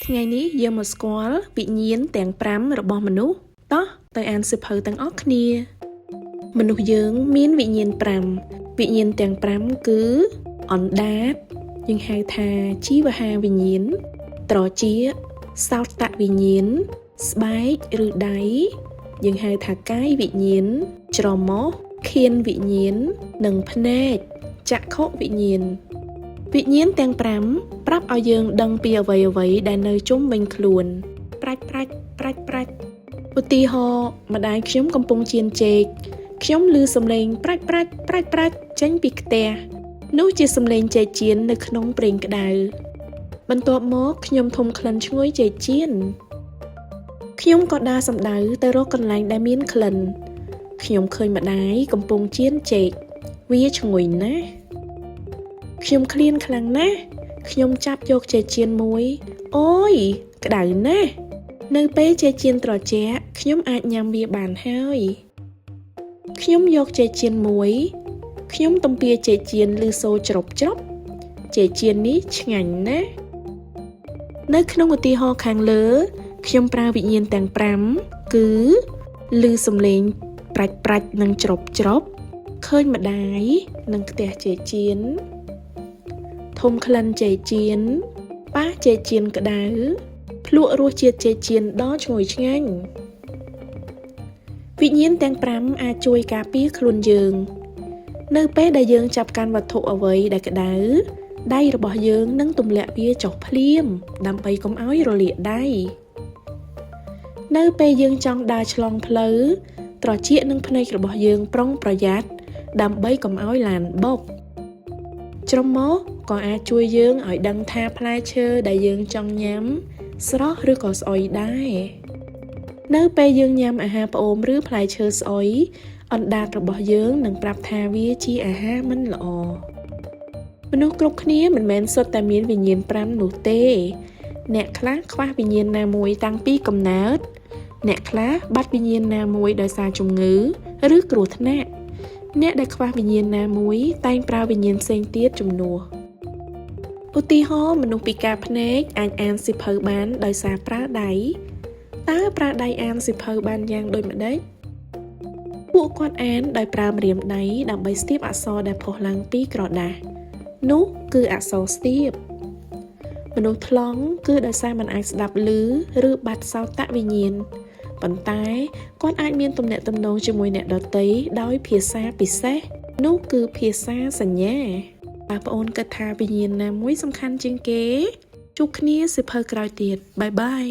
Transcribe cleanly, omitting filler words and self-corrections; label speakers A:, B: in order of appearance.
A: ថ្ងៃនេះយើងមកស្គាល់វិញ្ញាណទាំង5របស់មនុស្សតោះទៅអានសៀវភៅទាំងអស់គ្នាមនុស្សយើងមានវិញ្ញាណ5វិញ្ញាណទាំង5គឺអណ្ដាតយើងហៅថាជីវហាវិញ្ញាណត្រចៀកសោតវិញ្ញាណស្បែកឬដៃយើងហៅថាកាយវិញ្ញាណច្រមុះខៀនវិញ្ញាណនិងភ្នែកចក្ខុវិញ្ញាណវិញ្ញាណទាំង5ប្រាប់ឲ្យយើងដឹងពីអ្វីៗដែលនៅជុំវិញខ្លួនប្រាច់ឧទាហរណ៍ម្ដាយខ្ញុំកំពុងចៀនចេកខ្ញុំឮសំឡេងប្រាច់ចេញពីផ្ទះនោះជាសំឡេងចេកចៀននៅក្នុងប្រេងក្តៅបន្ទាប់មកខ្ញុំធំក្លិនឈ្ងុយចេកចៀនខ្ញុំក៏ដើរសំដៅទៅរកកន្លែងដែលមានក្លិនខ្ញុំឃើញម្ដាយកំពុងចៀនចេកវាឈ្ងុយណាស់ខ្ញុំឃ្លានខ្លាំងណាស់ខ្ញុំចាប់យកចេកចៀនមួយអូយក្តៅណាស់នៅពេលចេកចៀនត្រជាក់ខ្ញុំអាចញ៉ាំវាបានហើយខ្ញុំយកចេកចៀនមួយខ្ញុំទំពាចេកចៀនឬសូរច្រប់ចេកចៀននេះឆ្ងាញ់ណាស់នៅក្នុងឧទាហរណ៍ខាងលើខ្ញុំប្រើវិញ្ញាណទាំង5គឺឮសំឡេងប្រាច់និងច្រប់ឃើញម្ដាយនិងផ្ទះចេកចៀនធំក្លិនចេកចៀនប៉ះចេកចៀនក្តៅភ្លក់រសជាតិចេកចៀនដ៏ឈ្ងុយឆ្ងាញ់វិញ្ញាណទាំង5អាចជួយការពារខ្លួនយើងនៅពេលដែលយើងចាប់កាន់វត្ថុអ្វីដែលក្តៅដៃរបស់យើងនឹងទម្លាក់វាចុះភ្លាមដើម្បីកុំឲ្យរលាកដៃនៅពេលយើងចង់ដើរឆ្លងផ្លូវត្រចៀកនឹងភ្នែករបស់យើងប្រុងប្រយ័ត្នដើម្បីកុំឲ្យឡានបុកច្រមុះក៏អាចជួយយើងឲ្យដឹងថាផ្លែឈើដែលយើងចង់ញ៉ាំស្រស់ឬក៏ស្អុយដែរនៅពេលយើងញ៉ាំអាហារផ្អូមឬផ្លែឈើស្អុយអណ្ដាតរបស់យើងនឹងប្រាប់ថាវាជាអាហារមិនល្អមនុស្សគ្រប់គ្នាមិនមែនសុទ្ធតែមានវិញ្ញាណ5នោះទេអ្នកខ្លះខ្វះវិញ្ញាណណាមួយតាំងពីកំណើតអ្នកខ្លះបាត់វិញ្ញាណណាមួយដោយសារជំងឺឬគ្រោះថ្នាក់អ្នកដែលខ្វះវិញ្ញាណណាមួយតែងប្រើវិញ្ញាណផ្សេងទៀតជំនួសឧទាហរណ៍មនុស្សពិការភ្នែកអាចអានសៀវភៅបានដោយសារប្រើដៃតើប្រើដៃអានសៀវភៅបានយ៉ាងដូចម្តេចពួកគាត់អានដោយប្រើម្រាមដៃដើម្បីស្ទាបអក្សរដែលផុសឡើងពីក្រដាសនោះគឺអក្សរស្ទាបមនុស្សថ្លង់គឺដោយសារមិនអាចស្ដាប់ឮឬបាត់សោតវិញ្ញាណប៉ុន្តែគាត់អាចមានទំនាក់ទំនងជាមួយអ្នកដទៃដោយភាសាពិសេសនោះគឺភាសាសញ្ញាបងប្អូនគិតថាវិញ្ញាណណាមួយសំខាន់ជាងគេជួបគ្នាសៀវភៅក្រោយទៀតបាយ